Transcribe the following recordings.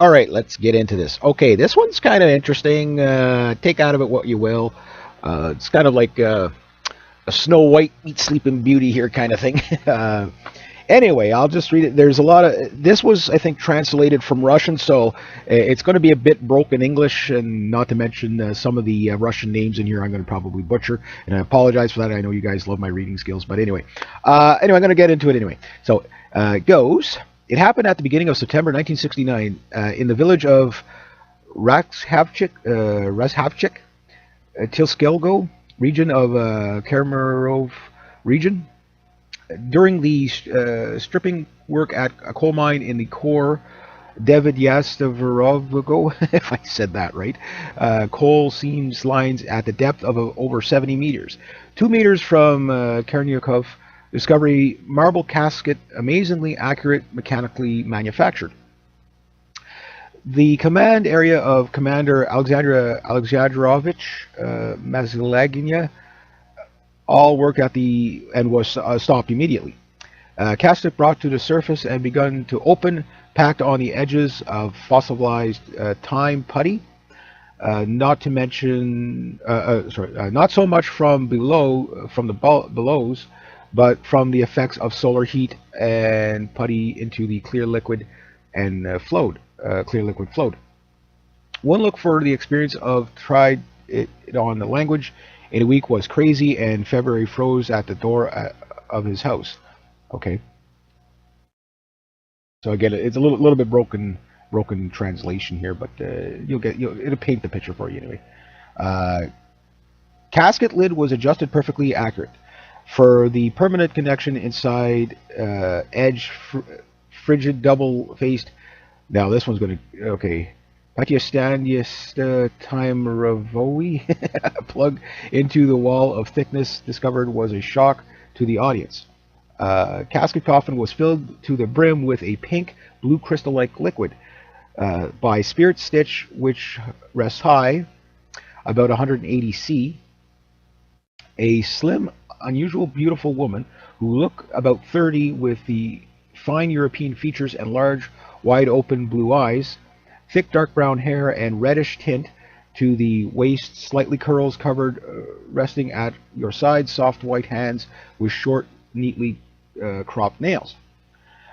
All right, let's get into this. Okay, this one's kind of interesting. Take out of it what you will. It's kind of like a Snow White meets Sleeping Beauty here kind of thing. Anyway, I'll just read it. There's a lot of this was, I think, translated from Russian, so it's going to be a bit broken English, and not to mention some of the Russian names in here I'm going to probably butcher, and I apologize for that. I know you guys love my reading skills, but anyway, I'm going to get into it anyway. So it goes. It happened at the beginning of September 1969 in the village of Razhavchik, Tilskelgo region of Kemerov region. During the stripping work at a coal mine in the core Devidyastavrovogo, if I said that right, coal seams lines at the depth of over 70 meters. 2 meters from Kernyakov, discovery marble casket, amazingly accurate, mechanically manufactured. The command area of Commander Alexander Alexandrovich Mazilagina all worked at the and was stopped immediately. Casket brought to the surface and begun to open, packed on the edges of fossilized time putty. Not to mention, not so much from below, from the belows, but from the effects of solar heat and putty into the clear liquid and clear liquid flowed. One look for the experience of tried it on the language in a week was crazy, and February froze at the door of his house. Okay, so again, it's a little bit broken translation here, but it'll paint the picture for you anyway. Uh, Casket lid was adjusted perfectly accurate for the permanent connection inside edge frigid double faced. Now this one's going to okay. Patyastanyast Timeravoi plug into the wall of thickness discovered was a shock to the audience. Casket coffin was filled to the brim with a pink, blue crystal-like liquid by spirit stitch, which rests high, about 180 C. A slim, unusual, beautiful woman who looked about 30 with the fine European features and large, wide-open blue eyes, thick dark brown hair and reddish tint to the waist, slightly curls covered, resting at your sides, soft white hands with short, neatly cropped nails.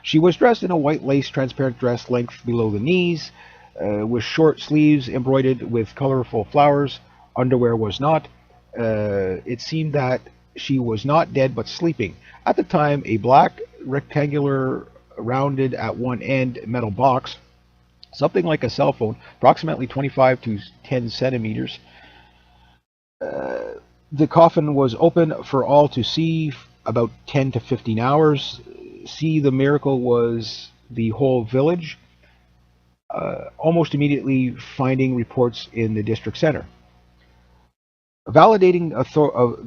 She was dressed in a white lace transparent dress length below the knees, with short sleeves embroidered with colorful flowers. Underwear was not. It seemed that she was not dead but sleeping. At the time, a black rectangular rounded at one end metal box, something like a cell phone, approximately 25 to 10 centimeters. The coffin was open for all to see about 10 to 15 hours. See, the miracle was the whole village, almost immediately finding reports in the district center. Validating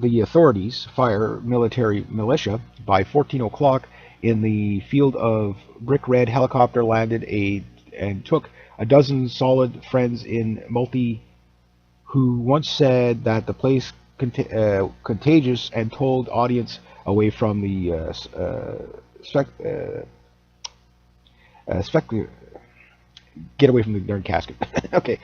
the authorities, fire, military, militia, by 14 o'clock in the field of brick red helicopter landed and took a dozen solid friends in multi who once said that the place contagious and told audience away from the get away from the darn casket. Okay.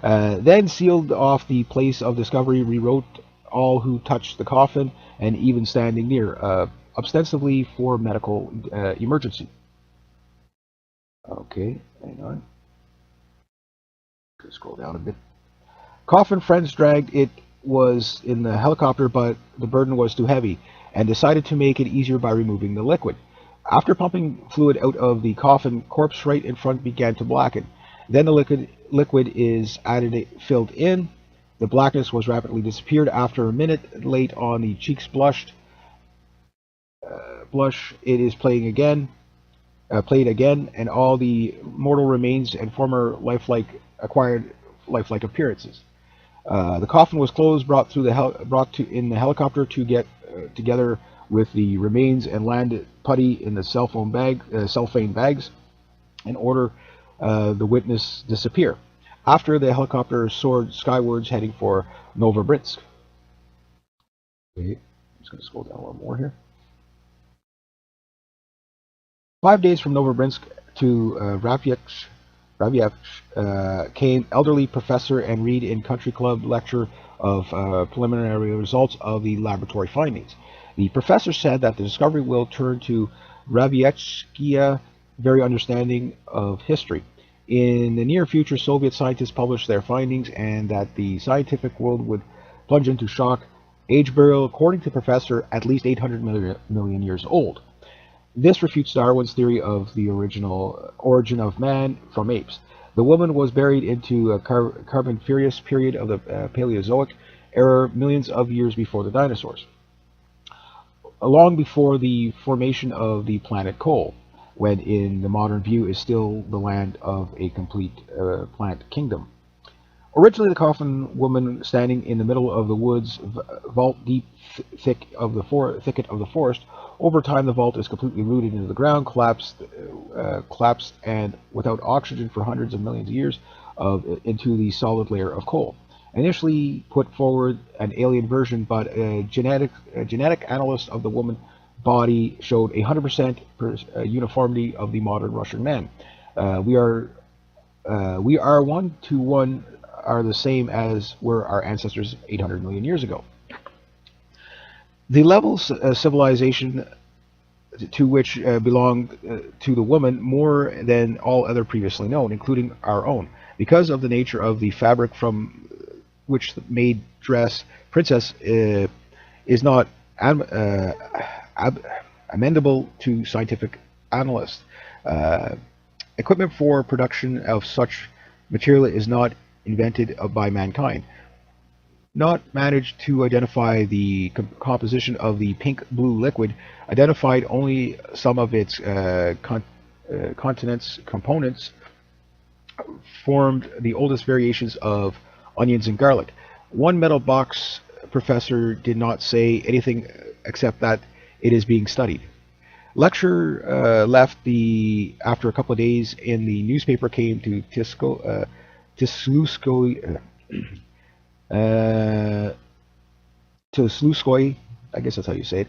Then sealed off the place of discovery, rewrote all who touched the coffin and even standing near, ostensibly for medical emergency. Okay, hang on. Scroll down a bit. Coffin friends dragged it was in the helicopter, but the burden was too heavy, and decided to make it easier by removing the liquid. After pumping fluid out of the coffin, corpse right in front began to blacken. Then the liquid is added, filled in. The blackness was rapidly disappeared. After a minute, late on the cheeks blushed. Blush. It is playing again. Played again, and all the mortal remains and former acquired lifelike appearances. The coffin was closed, brought in the helicopter to get together with the remains and land putty in the cellophane bags, and order the witness disappear. After the helicopter soared skywards, heading for Novobrinsk. Okay, I'm just going to scroll down a little more here. 5 days from Novobrinsk to Rafyek, Rabievich came elderly professor and read in country club lecture of preliminary results of the laboratory findings. The professor said that the discovery will turn to Rabievskia very understanding of history. In the near future, Soviet scientists published their findings, and that the scientific world would plunge into shock. Age burial, according to the professor, at least 800 million years old. This refutes Darwin's theory of the original origin of man from apes. The woman was buried into a Carboniferous period of the Paleozoic era, millions of years before the dinosaurs, long before the formation of the planet Coal, when in the modern view is still the land of a complete plant kingdom. Originally, the coffin woman standing in the middle of the woods, vault deep thicket of the forest. Over time, the vault is completely rooted into the ground, collapsed, and without oxygen for hundreds of millions of years, into the solid layer of coal. Initially put forward an alien version, but a genetic analyst of the woman body showed 100% uniformity of the modern Russian man. We are 1 to 1 are the same as were our ancestors 800 million years ago. The levels of civilization to which belong to the woman more than all other previously known, including our own, because of the nature of the fabric from which the made dress princess is not amendable to scientific analysts. Equipment for production of such material is not invented by mankind. Not managed to identify the composition of the pink-blue liquid, identified only some of its components, formed the oldest variations of onions and garlic. One metal box professor did not say anything except that it is being studied. Lecture left after a couple of days, and the newspaper came to Tisulsky, I guess that's how you say it,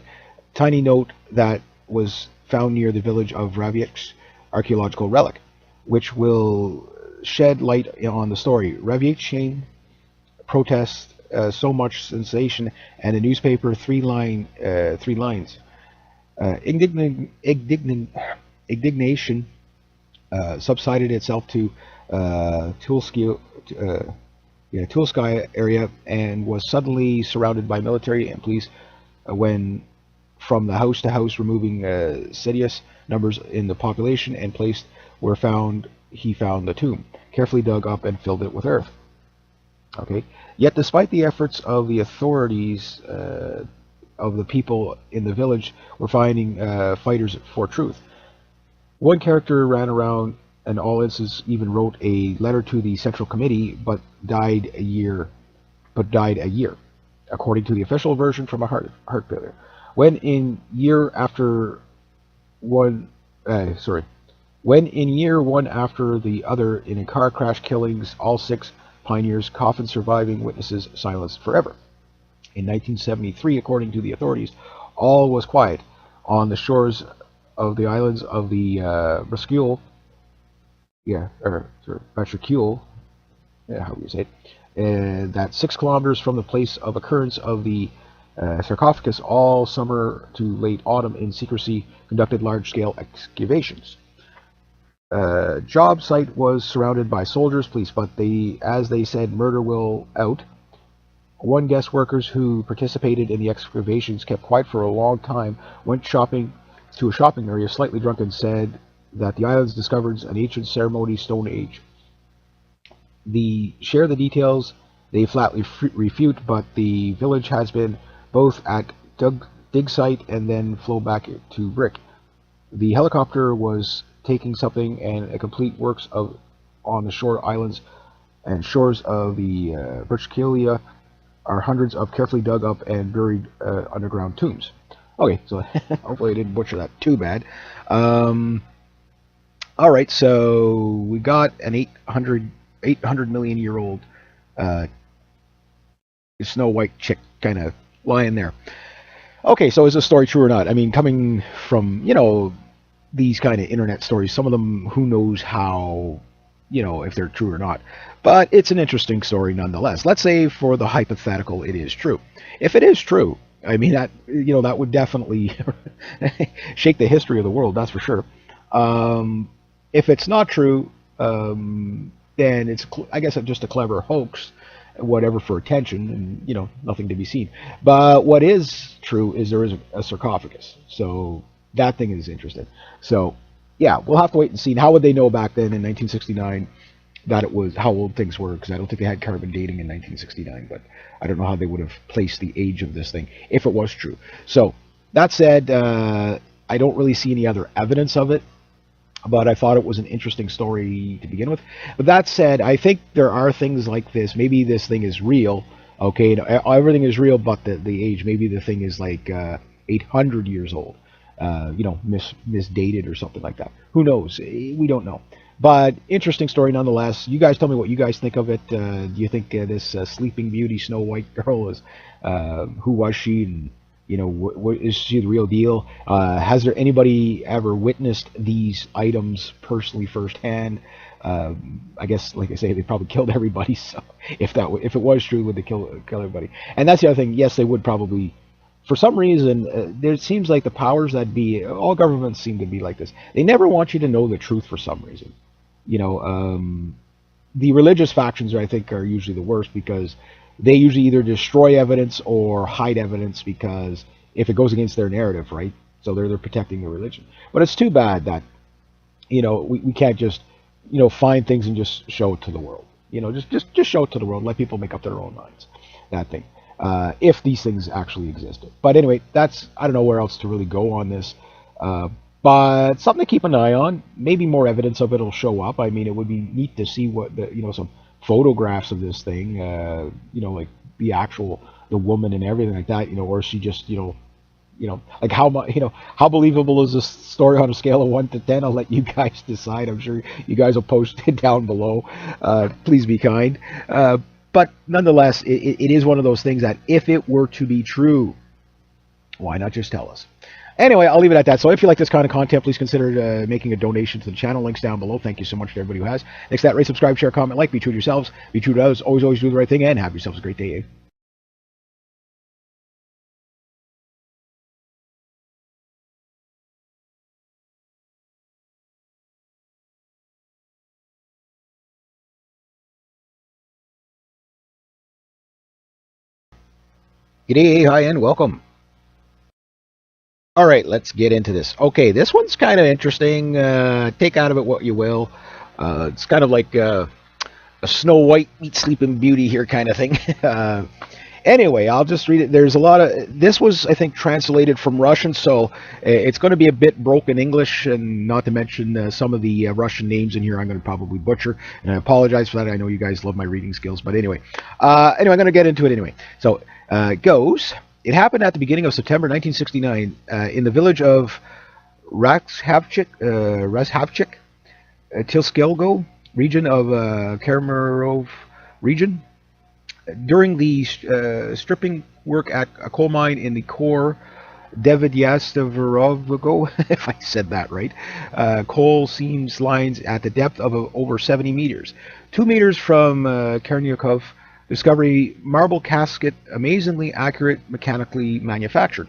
tiny note that was found near the village of Ravievich, archaeological relic, which will shed light on the story. Ravievich protest so much sensation, and the newspaper three lines. Indignation subsided itself to Tisulsky area, and was suddenly surrounded by military and police when from the house to house, removing serious numbers in the population, and placed where he found the tomb, carefully dug up and filled it with earth. Okay. Yet, despite the efforts of the authorities, of the people in the village were finding fighters for truth. One character ran around, and all instances even wrote a letter to the Central Committee, but died a year, according to the official version, from a heart failure. When in year one after the other in a car crash killings, all 6 pioneers, coffin surviving witnesses silenced forever. In 1973, according to the authorities, all was quiet on the shores of the islands of the Batracule, how do you say it? That 6 kilometers from the place of occurrence of the sarcophagus, all summer to late autumn, in secrecy, conducted large-scale excavations. Job site was surrounded by soldiers, police, but as they said, murder will out. One guest workers who participated in the excavations kept quiet for a long time, went shopping to a shopping area, slightly drunk, and said that the islands discovered an ancient ceremony, Stone Age. Share the details they flatly refute, but the village has been both at dig site and then flow back to brick. The helicopter was taking something, and a complete works on the shore islands and shores of the Batracule are hundreds of carefully dug up and buried underground tombs. Okay, so hopefully I didn't butcher that too bad. Alright, so we got an 800 million year old Snow White chick kind of lying there. Okay, so is this story true or not? I mean, coming from, these kind of internet stories, some of them, who knows how if they're true or not. But it's an interesting story nonetheless. Let's say for the hypothetical, it is true. If it is true, I mean that would definitely shake the history of the world. That's for sure. If it's not true, then it's I guess it's just a clever hoax, whatever for attention, and nothing to be seen. But what is true is there is a sarcophagus, so that thing is interesting. So yeah, we'll have to wait and see. How would they know back then in 1969 that it was how old things were? Because I don't think they had carbon dating in 1969, but I don't know how they would have placed the age of this thing if it was true. So that said, I don't really see any other evidence of it, but I thought it was an interesting story to begin with. But that said, I think there are things like this. Maybe this thing is real. Okay, everything is real, but the age. Maybe the thing is like 800 years old. Misdated or something like that. Who knows? We don't know. But interesting story nonetheless. You guys tell me what you guys think of it. Do you think this Sleeping Beauty Snow White girl is who was she, and is she the real deal? Has there anybody ever witnessed these items personally firsthand? I guess, like I say, they probably killed everybody. So if it was true, would they kill everybody? And that's the other thing. Yes, they would probably. For some reason, there seems like the powers that be, all governments seem to be like this. They never want you to know the truth for some reason. The religious factions, I think, are usually the worst because they usually either destroy evidence or hide evidence because if it goes against their narrative, right? So they're protecting their religion. But it's too bad that we can't just find things and just show it to the world. Just show it to the world. Let people make up their own minds. That thing. If these things actually existed. But anyway, I don't know where else to really go on this. But something to keep an eye on. Maybe more evidence of it will show up. I mean, it would be neat to see what some photographs of this thing. Like the woman and everything like that. Or is she just like how believable is this story on a scale of 1 to 10? I'll let you guys decide. I'm sure you guys will post it down below. Please be kind. But nonetheless, it is one of those things that if it were to be true, why not just tell us? Anyway, I'll leave it at that. So if you like this kind of content, please consider making a donation to the channel. Links down below. Thank you so much to everybody who has. Next to that, rate, subscribe, share, comment, like. Be true to yourselves. Be true to others. Always do the right thing. And have yourselves a great day. Eh? G'day, hi, and welcome. All right, let's get into this. Okay, this one's kind of interesting. Take out of it what you will. It's kind of like a Snow White meets Sleeping Beauty here kind of thing. Anyway, I'll just read it. There's a lot of this was, I think, translated from Russian, so it's going to be a bit broken English, and not to mention some of the Russian names in here I'm going to probably butcher, and I apologize for that. I know you guys love my reading skills, but anyway, I'm going to get into it anyway. So it goes. It happened at the beginning of September 1969 in the village of Razhavchik, Tilskelgo region of Kemerov region. During the stripping work at a coal mine in the core Devidyasteverovo, if I said that right, coal seams lines at the depth of over 70 meters. 2 meters from Kernyakov, discovery marble casket, amazingly accurate, mechanically manufactured.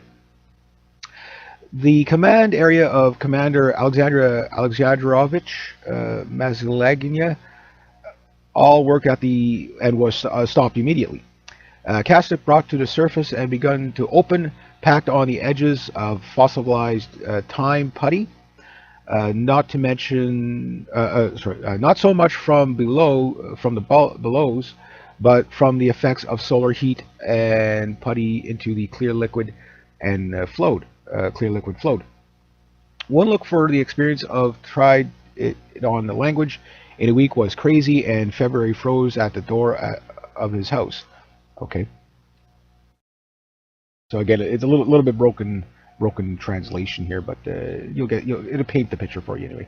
The command area of Commander Alexander Alexandrovich Mazilagina all worked at and was stopped immediately. Casket brought to the surface and begun to open, packed on the edges of fossilized time putty. Not to mention, not so much from the belows, but from the effects of solar heat and putty into the clear liquid and clear liquid flowed. One look for the experience of tried it on the language in a week was crazy, and February froze at the door of his house. Okay. So again, it's a little bit broken translation here, but it'll paint the picture for you anyway.